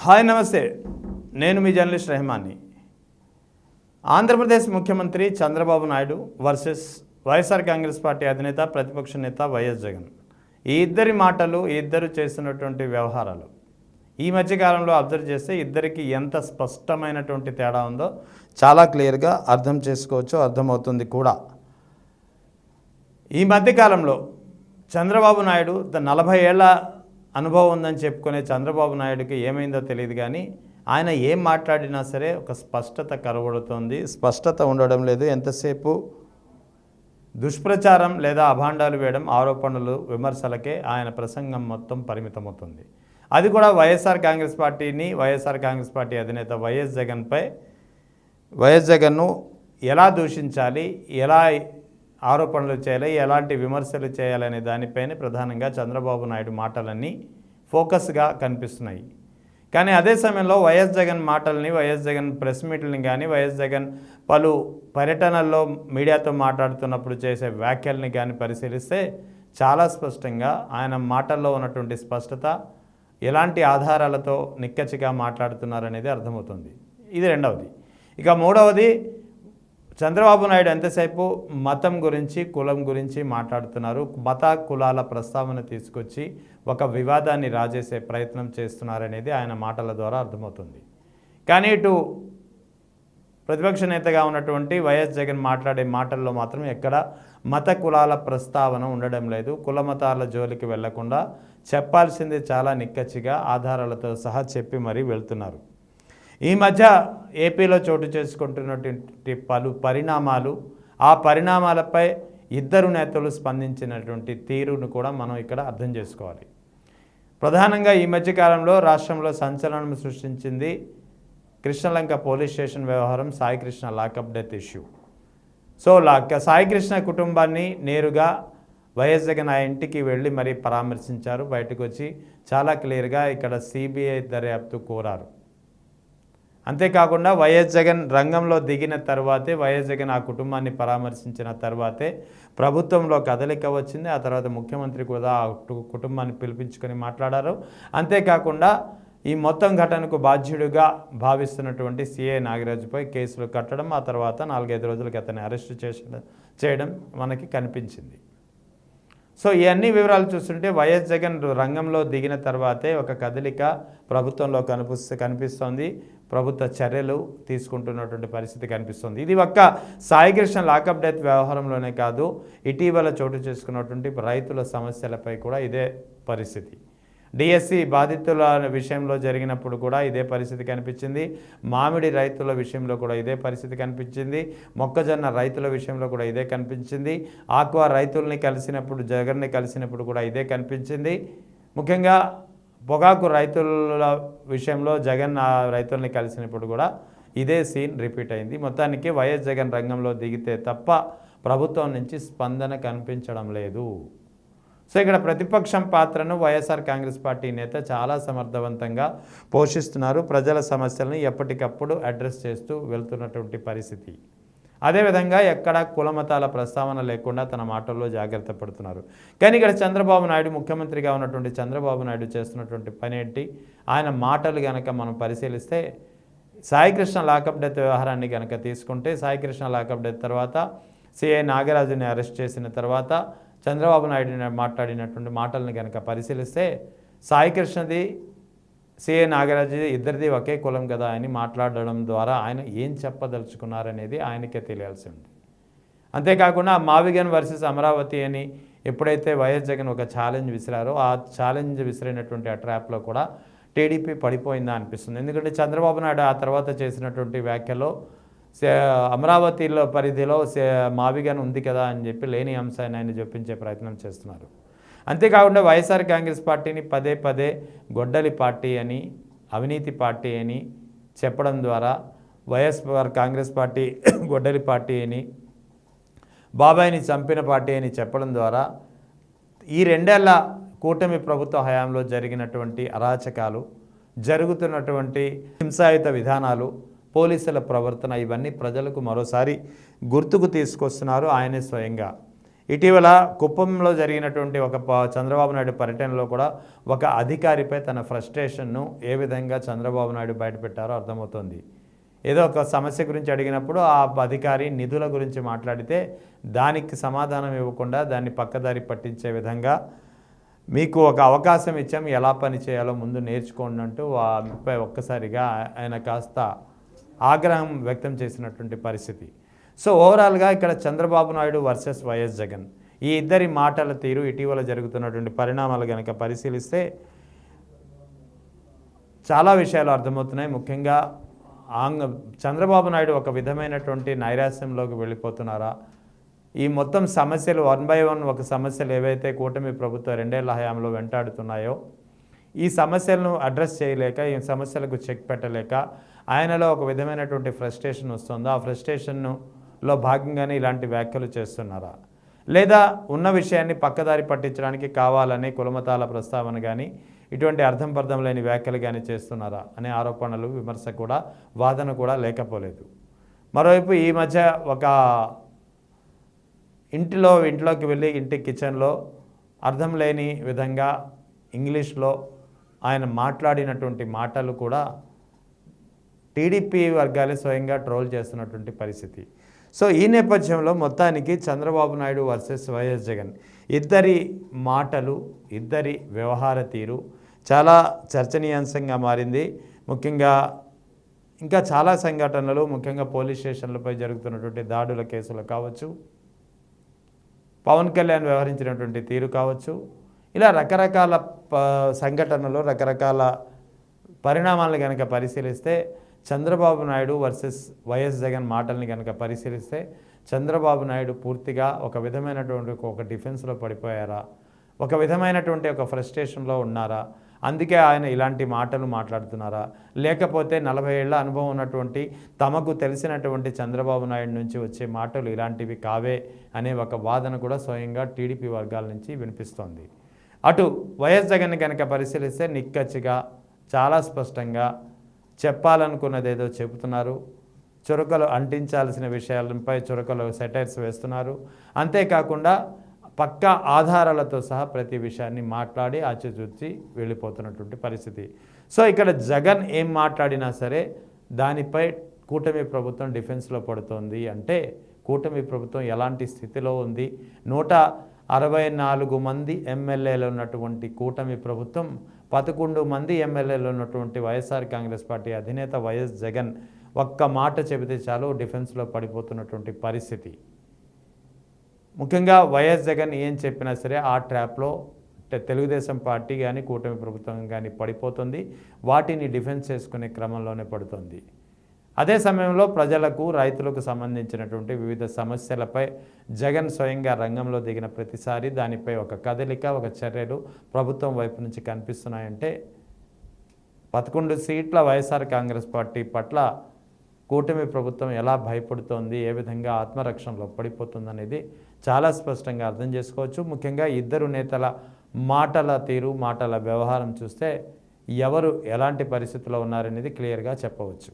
Hi నమస్తే, నేను మీ journalist రెహమాన్ని. Andhra Pradesh ముఖ్యమంత్రి చంద్రబాబు నాయుడు వర్సెస్ వైఎస్ఆర్ కాంగ్రెస్ పార్టీ అధినేత ప్రతిపక్ష నేత వైఎస్ జగన్. ఈ ఇద్దరి మాటలు, ఈ ఇద్దరు చేస్తున్నటువంటి వ్యవహారాలు ఈ మధ్యకాలంలో అబ్జర్వ్ చేస్తే ఇద్దరికి ఎంత స్పష్టమైనటువంటి తేడా ఉందో చాలా క్లియర్గా అర్థం చేసుకోవచ్చు, అర్థమవుతుంది కూడా. ఈ మధ్యకాలంలో చంద్రబాబు నాయుడు 40 ఏళ్ల అనుభవం ఉందని చెప్పుకునే చంద్రబాబు నాయుడుకి ఏమైందో తెలియదు, కానీ ఆయన ఏం మాట్లాడినా సరే ఒక స్పష్టత కనబడుతోంది. స్పష్టత ఉండడం లేదు. ఎంతసేపు దుష్ప్రచారం లేదా అభాండాలు వేయడం, ఆరోపణలు, విమర్శలకే ఆయన ప్రసంగం మొత్తం పరిమితమవుతుంది. అది కూడా వైఎస్ఆర్ కాంగ్రెస్ పార్టీని, వైఎస్ఆర్ కాంగ్రెస్ పార్టీ అధినేత వైఎస్ జగన్ను ఎలా దూషించాలి, ఎలా ఆరోపణలు చేయాలి, ఎలాంటి విమర్శలు చేయాలనే దానిపైన ప్రధానంగా చంద్రబాబు నాయుడు మాటలన్నీ ఫోకస్గా కనిపిస్తున్నాయి. కానీ అదే సమయంలో వైఎస్ జగన్ మాటల్ని, వైఎస్ జగన్ ప్రెస్ మీట్లని కానీ, వైఎస్ జగన్ పలు పర్యటనల్లో మీడియాతో మాట్లాడుతున్నప్పుడు చేసే వ్యాఖ్యల్ని కానీ పరిశీలిస్తే చాలా స్పష్టంగా ఆయన మాటల్లో ఉన్నటువంటి స్పష్టత, ఎలాంటి ఆధారాలతో నిక్కచ్చిగా మాట్లాడుతున్నారనేది అర్థమవుతుంది. ఇది రెండవది. ఇక మూడవది, చంద్రబాబు నాయుడు ఎంతసేపు మతం గురించి, కులం గురించి మాట్లాడుతున్నారు. మత కులాల ప్రస్తావన తీసుకొచ్చి ఒక వివాదాన్ని రాజేసే ప్రయత్నం చేస్తున్నారనేది ఆయన మాటల ద్వారా అర్థమవుతుంది. కానీ ఇటు ప్రతిపక్ష నేతగా ఉన్నటువంటి వైఎస్ జగన్ మాట్లాడే మాటల్లో మాత్రం ఎక్కడ మత కులాల ప్రస్తావన ఉండడం లేదు. కుల మతాల జోలికి వెళ్లకుండా చెప్పాల్సింది చాలా నిక్కచ్చిగా ఆధారాలతో సహా చెప్పి మరీ వెళ్తున్నారు. ఈ మధ్య ఏపీలో చోటు చేసుకుంటున్నటువంటి పలు పరిణామాలు, ఆ పరిణామాలపై ఇద్దరు నేతలు స్పందించినటువంటి తీరును కూడా మనం ఇక్కడ అర్థం చేసుకోవాలి. ప్రధానంగా ఈ మధ్యకాలంలో రాష్ట్రంలో సంచలనం సృష్టించింది కృష్ణలంక పోలీస్ స్టేషన్ వ్యవహారం, Saikrishna lockup death issue. So Saikrishna కుటుంబాన్ని నేరుగా వైఎస్ జగన్ ఆ ఇంటికి వెళ్ళి మరీ పరామర్శించారు. బయటకు వచ్చి చాలా క్లియర్గా ఇక్కడ సిబిఐ దర్యాప్తు కోరారు. అంతేకాకుండా వైఎస్ జగన్ రంగంలో దిగిన తర్వాతే, వైఎస్ జగన్ ఆ కుటుంబాన్ని పరామర్శించిన తర్వాతే ప్రభుత్వంలో కదలిక వచ్చింది. ఆ తర్వాత ముఖ్యమంత్రి కూడా ఆ కుటుంబాన్ని పిలిపించుకొని మాట్లాడారు. అంతేకాకుండా ఈ మొత్తం ఘటనకు బాధ్యుడిగా భావిస్తున్నటువంటి సిఐ నాగరాజుపై కేసులు కట్టడం, ఆ తర్వాత 4-5 రోజులకి అతన్ని అరెస్టు చేయడం మనకి కనిపించింది. సో ఈ అన్ని వివరాలు చూస్తుంటే వైఎస్ జగన్ రంగంలో దిగిన తర్వాతే ఒక కదలిక ప్రభుత్వంలో కనిపిస్తోంది. ప్రభుత్వ చర్యలు తీసుకుంటున్నటువంటి పరిస్థితి కనిపిస్తుంది. ఇది ఒక్క సాయికృష్ణ లాకప్ డెత్ వ్యవహారంలోనే కాదు, ఇటీవల చోటు చేసుకున్నటువంటి రైతుల సమస్యలపై కూడా ఇదే పరిస్థితి. డిఎస్సి బాధితుల విషయంలో జరిగినప్పుడు కూడా ఇదే పరిస్థితి కనిపించింది. మామిడి రైతుల విషయంలో కూడా ఇదే పరిస్థితి కనిపించింది. మొక్కజొన్న రైతుల విషయంలో కూడా ఇదే కనిపించింది. ఆక్వా రైతుల్ని జగన్ని కలిసినప్పుడు కూడా ఇదే కనిపించింది. ముఖ్యంగా పొగాకు రైతుల విషయంలో జగన్ రైతుల్ని కలిసినప్పుడు కూడా ఇదే సీన్ రిపీట్ అయింది. మొత్తానికి వైఎస్ జగన్ రంగంలో దిగితే తప్ప ప్రభుత్వం నుంచి స్పందన కనిపించడం లేదు. సో ఇక్కడ ప్రతిపక్షం పాత్రను వైఎస్ఆర్ కాంగ్రెస్ పార్టీ నేత చాలా సమర్థవంతంగా పోషిస్తున్నారు. ప్రజల సమస్యలను ఎప్పటికప్పుడు అడ్రస్ చేస్తూ వెళ్తున్నటువంటి పరిస్థితి. అదేవిధంగా ఎక్కడ కులమతాల ప్రస్తావన లేకుండా తన మాటల్లో జాగ్రత్త పడుతున్నారు. కానీ ఇక్కడ చంద్రబాబు నాయుడు, ముఖ్యమంత్రిగా ఉన్నటువంటి చంద్రబాబు నాయుడు చేస్తున్నటువంటి పని ఏంటి? ఆయన మాటలు కనుక మనం పరిశీలిస్తే, సాయికృష్ణ లాకప్ డెత్ వ్యవహారాన్ని కనుక తీసుకుంటే, సాయికృష్ణ లాకప్ డెత్ తర్వాత సిఐ నాగరాజుని అరెస్ట్ చేసిన తర్వాత చంద్రబాబు నాయుడు మాట్లాడినటువంటి మాటలను కనుక పరిశీలిస్తే, సాయికృష్ణది, సిఐ నాగరాజు ఇద్దరిది ఒకే కులం కదా అని మాట్లాడడం ద్వారా ఆయన ఏం చెప్పదలుచుకున్నారనేది ఆయనకే తెలియాల్సి ఉంది. అంతేకాకుండా మావిగన్ వర్సెస్ అమరావతి అని ఎప్పుడైతే వైఎస్ జగన్ ఒక ఛాలెంజ్ విసిరారో, ఆ ఛాలెంజ్ విసిరినటువంటి ఆ ట్రాప్లో కూడా టీడీపీ పడిపోయిందా అనిపిస్తుంది. ఎందుకంటే చంద్రబాబు నాయుడు ఆ తర్వాత చేసినటువంటి వ్యాఖ్యలో అమరావతిలో పరిధిలో మావిగన్ ఉంది కదా అని చెప్పి లేని అంశాన్ని ఆయన చూపించే ప్రయత్నం చేస్తున్నారు. అంతేకాకుండా వైఎస్ఆర్ కాంగ్రెస్ పార్టీని పదే పదే గొడ్డలి పార్టీ అని, అవినీతి పార్టీ అని చెప్పడం ద్వారా, వైఎస్ఆర్ కాంగ్రెస్ పార్టీ గొడ్డలి పార్టీ అని, బాబాయిని చంపిన పార్టీ అని చెప్పడం ద్వారా ఈ 2 ఏళ్ల కూటమి ప్రభుత్వ హయాంలో జరిగినటువంటి అరాచకాలు, జరుగుతున్నటువంటి హింసాయుత విధానాలు, పోలీసుల ప్రవర్తన, ఇవన్నీ ప్రజలకు మరోసారి గుర్తుకు తీసుకొస్తున్నారు ఆయనే స్వయంగా. ఇటీవల కుప్పంలో జరిగినటువంటి ఒక చంద్రబాబు నాయుడు పర్యటనలో కూడా ఒక అధికారిపై తన ఫ్రస్ట్రేషన్ను ఏ విధంగా చంద్రబాబు నాయుడు బయటపెట్టారో అర్థమవుతోంది. ఏదో ఒక సమస్య గురించి అడిగినప్పుడు ఆ అధికారి నిధుల గురించి మాట్లాడితే దానికి సమాధానం ఇవ్వకుండా దాన్ని పక్కదారి పట్టించే విధంగా మీకు ఒక అవకాశం ఇచ్చాం, ఎలా పని చేయాలో ముందు నేర్చుకోండి అంటూ ఆమెపై ఒక్కసారిగా ఆయన కాస్త ఆగ్రహం వ్యక్తం చేసినటువంటి పరిస్థితి. సో ఓవరాల్గా ఇక్కడ చంద్రబాబు నాయుడు వర్సెస్ వైఎస్ జగన్, ఈ ఇద్దరి మాటల తీరు, ఇటీవల జరుగుతున్నటువంటి పరిణామాలు కనుక పరిశీలిస్తే చాలా విషయాలు అర్థమవుతున్నాయి. ముఖ్యంగా చంద్రబాబు నాయుడు ఒక విధమైనటువంటి నైరాశ్యంలోకి వెళ్ళిపోతున్నారా, ఈ మొత్తం సమస్యలు 1 by 1 ఒక సమస్యలు ఏవైతే కూటమి ప్రభుత్వం 2 ఏళ్ల హయాంలో వెంటాడుతున్నాయో ఈ సమస్యలను అడ్రస్ చేయలేక, ఈ సమస్యలకు చెక్ పెట్టలేక ఆయనలో ఒక విధమైనటువంటి ఫ్రస్ట్రేషన్ వస్తుందో ఆ ఫ్రస్ట్రేషన్లో భాగంగానే ఇలాంటి వ్యాఖ్యలు చేస్తున్నారా, లేదా ఉన్న విషయాన్ని పక్కదారి పట్టించడానికి కావాలని కులమతాల ప్రస్తావన కానీ ఇటువంటి అర్థం పర్థం లేని వ్యాఖ్యలు కానీ చేస్తున్నారా అనే ఆరోపణలు, విమర్శ కూడా, వాదన కూడా లేకపోలేదు. మరోవైపు ఈ మధ్య ఒక ఇంట్లోకి వెళ్ళి ఇంటి కిచెన్లో అర్థం లేని విధంగా ఇంగ్లీష్లో ఆయన మాట్లాడినటువంటి మాటలు కూడా టీడీపీ వర్గాలే స్వయంగా ట్రోల్ చేస్తున్నటువంటి పరిస్థితి. సో ఈ నేపథ్యంలో మొత్తానికి చంద్రబాబు నాయుడు వర్సెస్ వైఎస్ జగన్ ఇద్దరి మాటలు, ఇద్దరి వ్యవహార తీరు చాలా చర్చనీయాంశంగా మారింది. ముఖ్యంగా ఇంకా చాలా సంఘటనలు, ముఖ్యంగా పోలీస్ స్టేషన్లపై జరుగుతున్నటువంటి దాడుల కేసులు కావచ్చు, పవన్ కళ్యాణ్ వ్యవహరించినటువంటి తీరు కావచ్చు, ఇలా రకరకాల సంఘటనలు, రకరకాల పరిణామాలను కనుక పరిశీలిస్తే చంద్రబాబు నాయుడు వర్సెస్ వైఎస్ జగన్ మాటల్ని కనుక పరిశీలిస్తే చంద్రబాబు నాయుడు పూర్తిగా ఒక విధమైనటువంటి ఒక డిఫెన్స్లో పడిపోయారా, ఒక విధమైనటువంటి ఒక ఫ్రస్ట్రేషన్లో ఉన్నారా, అందుకే ఆయన ఇలాంటి మాటలు మాట్లాడుతున్నారా, లేకపోతే 40 ఏళ్ల అనుభవం ఉన్నటువంటి తమకు తెలిసినటువంటి చంద్రబాబు నాయుడు నుంచి వచ్చే మాటలు ఇలాంటివి కావే అనే ఒక వాదన కూడా స్వయంగా టీడీపీ వర్గాల నుంచి వినిపిస్తోంది. అటు వైఎస్ జగన్ కనుక పరిశీలిస్తే నిక్కచ్చిగా చాలా స్పష్టంగా చెప్పాలనుకున్నదేదో చెబుతున్నారు, చురకలు అంటించాల్సిన విషయాలపై చురకలు సెటైర్స్ వేస్తున్నారు. అంతేకాకుండా పక్కా ఆధారాలతో సహా ప్రతి విషయాన్ని మాట్లాడి ఆచితూచి వెళ్ళిపోతున్నటువంటి పరిస్థితి. సో ఇక్కడ జగన్ ఏం మాట్లాడినా సరే దానిపై కూటమి ప్రభుత్వం డిఫెన్స్లో పడుతోంది. అంటే కూటమి ప్రభుత్వం ఎలాంటి స్థితిలో ఉంది, 164 మంది ఎమ్మెల్యేలు ఉన్నటువంటి కూటమి ప్రభుత్వం 11 మంది ఎమ్మెల్యేలు ఉన్నటువంటి వైఎస్ఆర్ కాంగ్రెస్ పార్టీ అధినేత వైఎస్ జగన్ ఒక్క మాట చెబితే చాలు డిఫెన్స్లో పడిపోతున్నటువంటి పరిస్థితి. ముఖ్యంగా వైఎస్ జగన్ ఏం చెప్పినా సరే ఆ ట్రాప్లో తెలుగుదేశం పార్టీ కానీ కూటమి ప్రభుత్వం కానీ పడిపోతుంది, వాటిని డిఫెన్స్ చేసుకునే క్రమంలోనే పడుతుంది. అదే సమయంలో ప్రజలకు, రైతులకు సంబంధించినటువంటి వివిధ సమస్యలపై జగన్ స్వయంగా రంగంలో దిగిన ప్రతిసారి దానిపై ఒక కదలిక, ఒక చర్యలు ప్రభుత్వం వైపు నుంచి కనిపిస్తున్నాయంటే 11 సీట్ల వైఎస్ఆర్ కాంగ్రెస్ పార్టీ పట్ల కూటమి ప్రభుత్వం ఎలా భయపడుతోంది, ఏ విధంగా ఆత్మరక్షణలో పడిపోతుందనేది చాలా స్పష్టంగా అర్థం చేసుకోవచ్చు. ముఖ్యంగా ఇద్దరు నేతల మాటల తీరు, మాటల వ్యవహారం చూస్తే ఎవరు ఎలాంటి పరిస్థితుల్లో ఉన్నారనేది క్లియర్గా చెప్పవచ్చు.